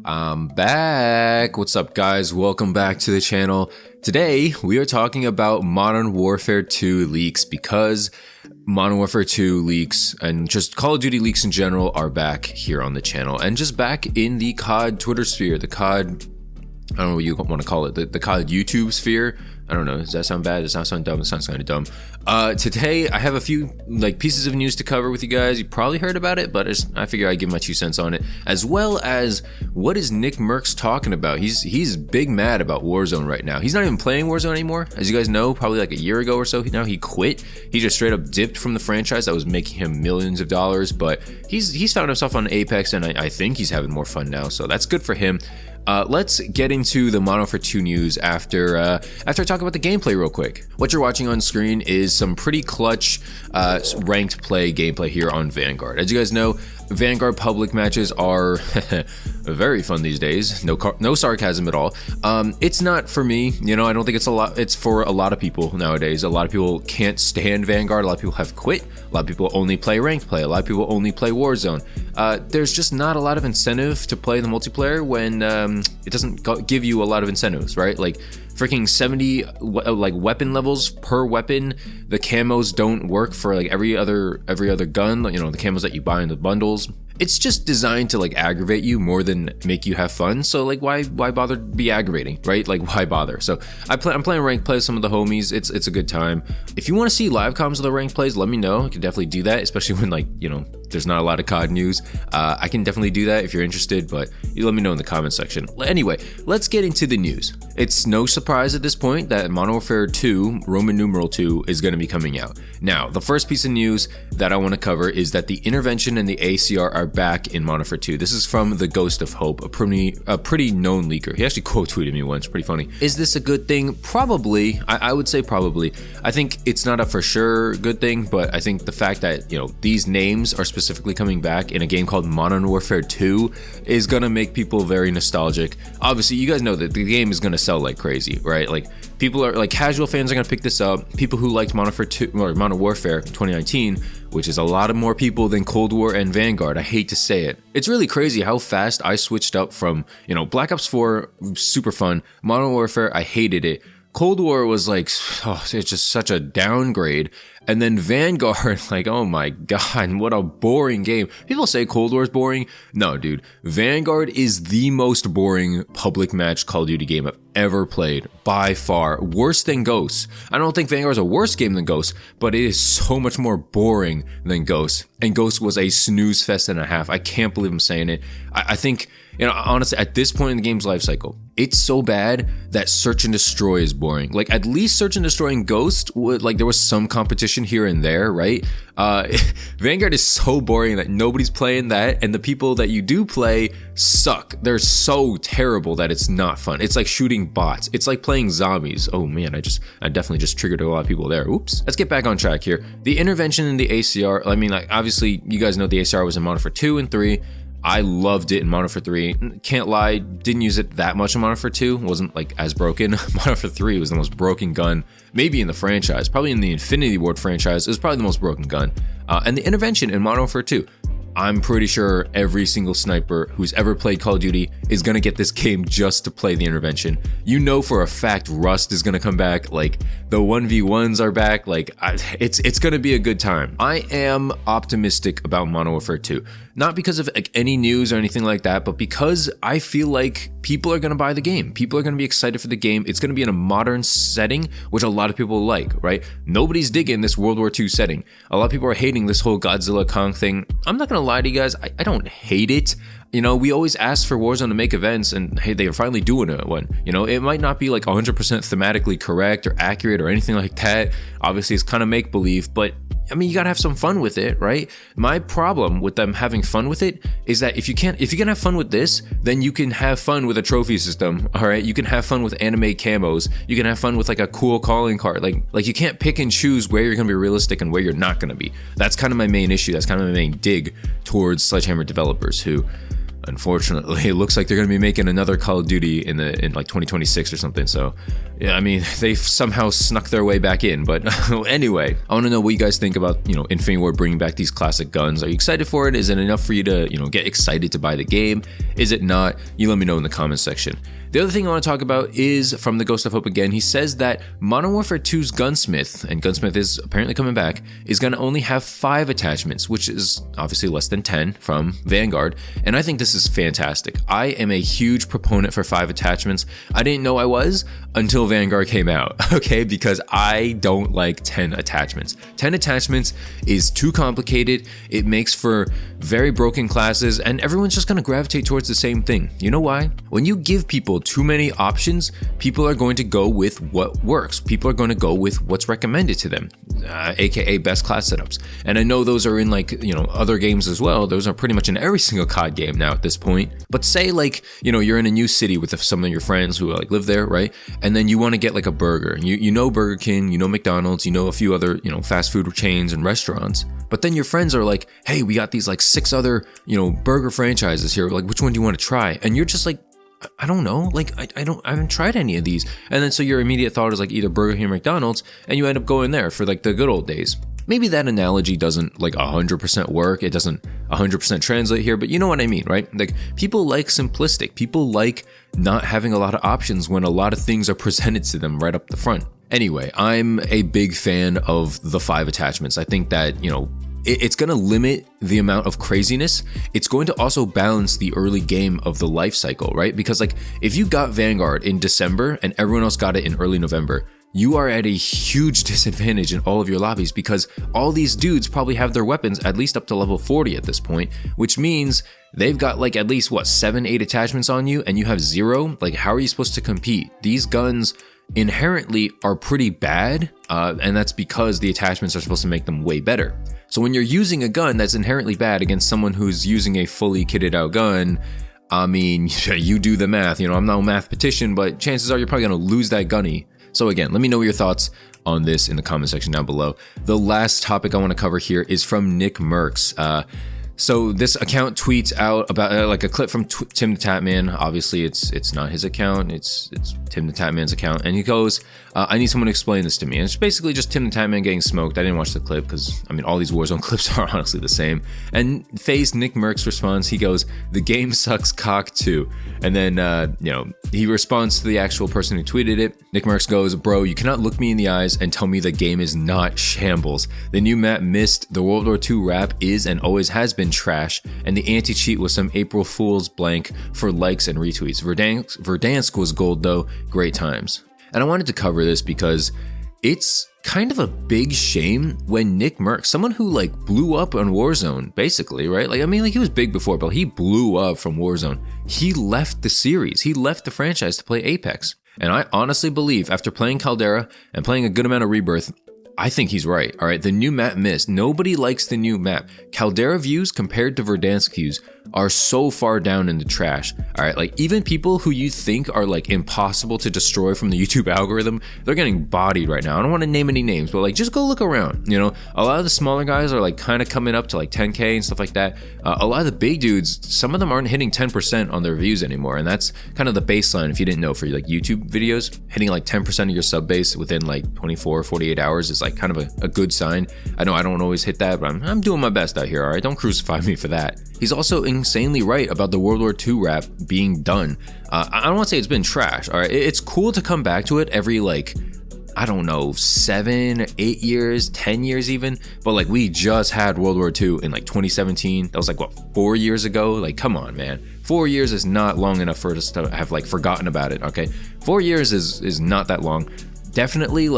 I'm back. What's up, guys? Welcome back to the channel. Today, we are talking about Modern Warfare 2 leaks because Modern Warfare 2 leaks and just Call of Duty leaks in general are back here on the channel and just back in the COD Twitter sphere, the COD, I don't know what you want to call it, the COD YouTube sphere. I don't know. Does that sound bad? Does that sound dumb? It sounds kind of dumb. Today, I have a few pieces of news to cover with you guys. You probably heard about it, but I figure I'd give my 2 cents on it, as well as what is Nick Merckx talking about. He's big mad about Warzone right now. He's not even playing Warzone anymore. As you guys know, probably like a year ago or so, now he quit. He just straight up dipped from the franchise that was making him millions of dollars, but he's found himself on Apex, and I think he's having more fun now, so that's good for him. Let's get into the Modern Warfare 2 news after I talk about the gameplay real quick. What you're watching on screen is some pretty clutch ranked play gameplay here on Vanguard. As you guys know, Vanguard public matches are very fun these days. No sarcasm at all. It's not for me, you know. I don't think it's for a lot of people nowadays. A lot of people can't stand Vanguard. A lot of people have quit. A lot of people only play ranked play. A lot of people only play Warzone. There's just not a lot of incentive to play the multiplayer when it doesn't give you a lot of incentives, right? Like freaking 70 weapon levels per weapon. The camos don't work for like every other gun, you know, the camos that you buy in the bundles. It's just designed to aggravate you more than make you have fun. So why bother be aggravating, right? Why bother? So I'm playing ranked play with some of the homies. It's a good time. If you want to see live comms of the ranked plays, let me know. I can definitely do that, especially when there's not a lot of COD news. I can definitely do that if you're interested, but you let me know in the comment section. Anyway, let's get into the news. It's no surprise at this point that Modern Warfare 2, Roman numeral 2, is going to be coming out. Now, the first piece of news that I want to cover is that the intervention and the ACR are back in Modern Warfare 2. This is from the Ghost of Hope, a pretty known leaker. He actually quote tweeted me once, pretty funny. Is this a good thing? Probably. I would say probably. I think it's not a for sure good thing, but I think the fact that, these names are specifically coming back in a game called Modern Warfare 2 is gonna make people very nostalgic. Obviously, you guys know that the game is gonna sell like crazy, right? People are casual fans are gonna pick this up. People who liked Modern Warfare 2 or Modern Warfare 2019, which is a lot of more people than Cold War and Vanguard. I hate to say it. It's really crazy how fast I switched up from, Black Ops 4, super fun. Modern Warfare, I hated it. Cold War was it's just such a downgrade. And then Vanguard, oh my god, what a boring game. People say Cold War is boring. No, dude. Vanguard is the most boring public match Call of Duty game I've ever played, by far. Worse than Ghosts. I don't think Vanguard is a worse game than Ghosts, but it is so much more boring than Ghosts. And Ghosts was a snooze fest and a half. I can't believe I'm saying it. I think, honestly, at this point in the game's life cycle, it's so bad that Search and Destroy is boring. At least Search and Destroy and Ghost, there was some competition here and there, right? Vanguard is so boring that nobody's playing that, and the people that you do play suck. They're so terrible that it's not fun. It's like shooting bots. It's like playing zombies. Oh man, I definitely just triggered a lot of people there. Oops. Let's get back on track here. The intervention in the ACR, obviously you guys know the ACR was in Modern Warfare 2 and 3. I loved it in Modern Warfare 3. Can't lie, didn't use it that much in Modern Warfare 2. Wasn't as broken. Modern Warfare 3 was the most broken gun, maybe in the franchise. Probably in the Infinity Ward franchise, it was probably the most broken gun. And the intervention in Modern Warfare 2. I'm pretty sure every single sniper who's ever played Call of Duty is gonna get this game just to play the intervention. You know for a fact Rust is gonna come back, the 1v1s are back, it's gonna be a good time. I am optimistic about Modern Warfare 2. Not because of any news or anything like that, but because I feel like people are gonna buy the game. People are gonna be excited for the game. It's gonna be in a modern setting, which a lot of people like, right? Nobody's digging this World War II setting. A lot of people are hating this whole Godzilla Kong thing. I'm not gonna lie to you guys, I don't hate it. We always ask for Warzone to make events, and hey, they are finally doing one. It might not be 100% thematically correct or accurate or anything like that. Obviously, it's kind of make-believe, but you gotta have some fun with it, right? My problem with them having fun with it is that if you can have fun with this, then you can have fun with a trophy system, all right? You can have fun with anime camos. You can have fun with a cool calling card. You can't pick and choose where you're gonna be realistic and where you're not gonna be. That's kind of my main issue. That's kind of my main dig towards Sledgehammer developers who, unfortunately, it looks like they're going to be making another Call of Duty in like 2026 or something. So, yeah, I mean, they've somehow snuck their way back in. But anyway, I want to know what you guys think about, Infinity Ward bringing back these classic guns. Are you excited for it? Is it enough for you to, get excited to buy the game? Is it not? You let me know in the comments section. The other thing I want to talk about is from the Ghost of Hope again. He says that Modern Warfare 2's Gunsmith, and Gunsmith is apparently coming back, is going to only have 5 attachments, which is obviously less than 10 from Vanguard. And I think this is fantastic. I am a huge proponent for 5 attachments. I didn't know I was until Vanguard came out, okay? Because I don't like 10 attachments. 10 attachments is too complicated. It makes for very broken classes, and everyone's just going to gravitate towards the same thing. You know why? When you give people too many options, people are going to go with what works. People are going to go with what's recommended to them, aka best class setups. And I know those are in other games as well. Those are pretty much in every single COD game now at this point. But say you're in a new city with some of your friends who live there, right? And then you want to get a burger. You know Burger King, McDonald's, a few other fast food chains and restaurants. But then your friends are like, hey, we got these 6 other burger franchises here. Which one do you want to try? And you're just like, I don't know. I haven't tried any of these. And then so your immediate thought is either Burger King or McDonald's, and you end up going there for the good old days. Maybe that analogy doesn't 100% work. It doesn't 100% translate here, but you know what I mean, right? People like simplistic. People like not having a lot of options when a lot of things are presented to them right up the front. Anyway, I'm a big fan of the 5 attachments. I think that, it's going to limit the amount of craziness. It's going to also balance the early game of the life cycle, right? Because if you got Vanguard in December and everyone else got it in early November, you are at a huge disadvantage in all of your lobbies because all these dudes probably have their weapons at least up to level 40 at this point, which means they've got at least 7-8 attachments on you and you have 0. How are you supposed to compete? These guns inherently are pretty bad, and that's because the attachments are supposed to make them way better. So when you're using a gun that's inherently bad against someone who's using a fully kitted out gun, I mean, you do the math. I'm no mathematician, but chances are you're probably going to lose that gunny. So again, let me know your thoughts on this in the comment section down below. The last topic I want to cover here is from Nick Merckx. So this account tweets out about a clip from Tim the Tatman. Obviously, it's not his account. It's Tim the Tatman's account. And he goes, I need someone to explain this to me. And it's basically just Tim the Tatman getting smoked. I didn't watch the clip because, all these Warzone clips are honestly the same. And FaZe Nick Merckx responds, he goes, the game sucks cock too. And then, he responds to the actual person who tweeted it. Nick Merckx goes, bro, you cannot look me in the eyes and tell me the game is not shambles. The new map Mist, the World War II rap is and always has been trash, and the anti-cheat was some April Fool's blank for likes and retweets. Verdansk was gold though, great times. And I wanted to cover this because it's kind of a big shame when Nick Merckx, someone who blew up on Warzone, basically, right? He was big before, but he blew up from Warzone. He left the series, he left the franchise to play Apex. And I honestly believe after playing Caldera and playing a good amount of Rebirth, I think he's right. All right, the new map Mist. Nobody likes the new map. Caldera views compared to Verdansk views are so far down in the trash. All right, even people who you think are impossible to destroy from the YouTube algorithm, they're getting bodied right now. I don't want to name any names, but just go look around. A lot of the smaller guys are kind of coming up to 10K and stuff like that. A lot of the big dudes, some of them aren't hitting 10% on their views anymore, and that's kind of the baseline. If you didn't know, for YouTube videos, hitting 10% of your sub base within 24, 48 hours is kind of a good sign. I know I don't always hit that, but I'm doing my best out here. All right, don't crucify me for that. He's also insanely right about the World War II rap being done. I don't want to say it's been trash. All right, it's cool to come back to it every I don't know, 7, 8 years, 10 years even. But we just had World War II in 2017. That was 4 years ago? Come on, man. 4 years is not long enough for us to have forgotten about it. Okay, 4 years is not that long. Definitely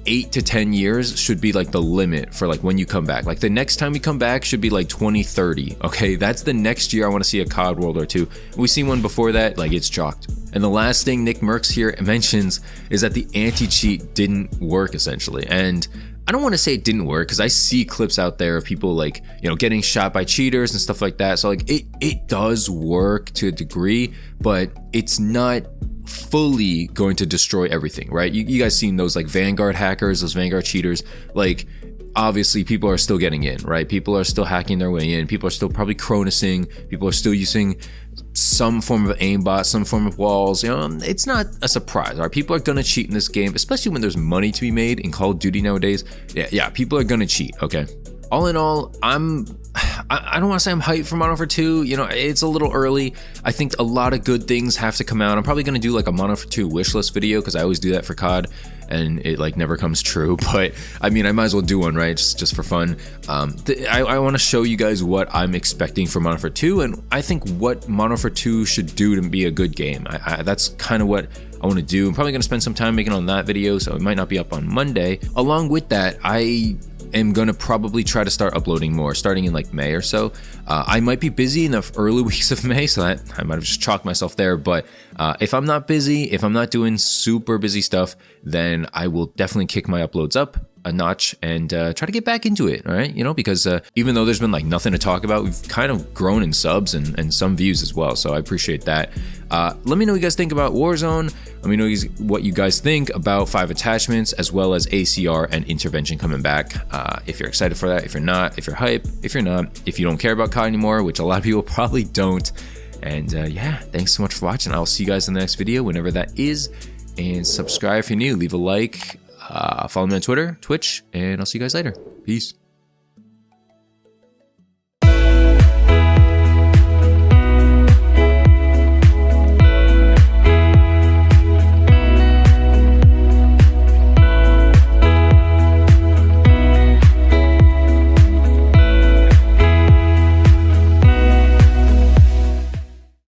8 to 10 years should be the limit for when you come back. The next time we come back should be 2030. Okay, that's the next year I want to see a COD World War II. We see one before that, it's chalked. And the last thing Nick Merckx here mentions is that the anti-cheat didn't work essentially. And I don't want to say it didn't work because I see clips out there of people getting shot by cheaters and stuff like that. So it does work to a degree, but it's not fully going to destroy everything, right? You guys seen those Vanguard hackers, those Vanguard cheaters, obviously people are still getting in, right? People are still hacking their way in. People are still probably Cronusing. People are still using some form of aimbot, some form of walls. You know, it's not a surprise. All right, people are gonna cheat in this game, especially when there's money to be made in Call of Duty nowadays. Yeah, people are gonna cheat. Okay. All in all, I don't want to say I'm hyped for Modern Warfare 2. You know, it's a little early. I think a lot of good things have to come out. I'm probably going to do like a Modern Warfare 2 wishlist video because I always do that for COD and it like never comes true. But I mean, I might as well do one, right? Just for fun. I want to show you guys what I'm expecting for Modern Warfare 2 and I think what Modern Warfare 2 should do to be a good game. That's kind of what I want to do. I'm probably going to spend some time making on that video, so it might not be up on Monday. Along with that, I am gonna probably try to start uploading more starting in like May or so. I might be busy in the early weeks of May, so that I might have just chalked myself there, but if I'm not busy, if I'm not doing super busy stuff, then I will definitely kick my uploads up a notch and try to get back into it. All right, you know, because even though there's been like nothing to talk about, we've kind of grown in subs and some views as well, so I appreciate that. Let me know what you guys think about Warzone. Let me know what you guys think about 5 attachments as well as ACR and intervention coming back. If you're excited for that, if you're not, if you're hype, if you're not, if you don't care about COD anymore, which a lot of people probably don't. And yeah, thanks so much for watching. I'll see you guys in the next video whenever that is, and subscribe if you're new, leave a like, follow me on Twitter, Twitch, and I'll see you guys later. Peace.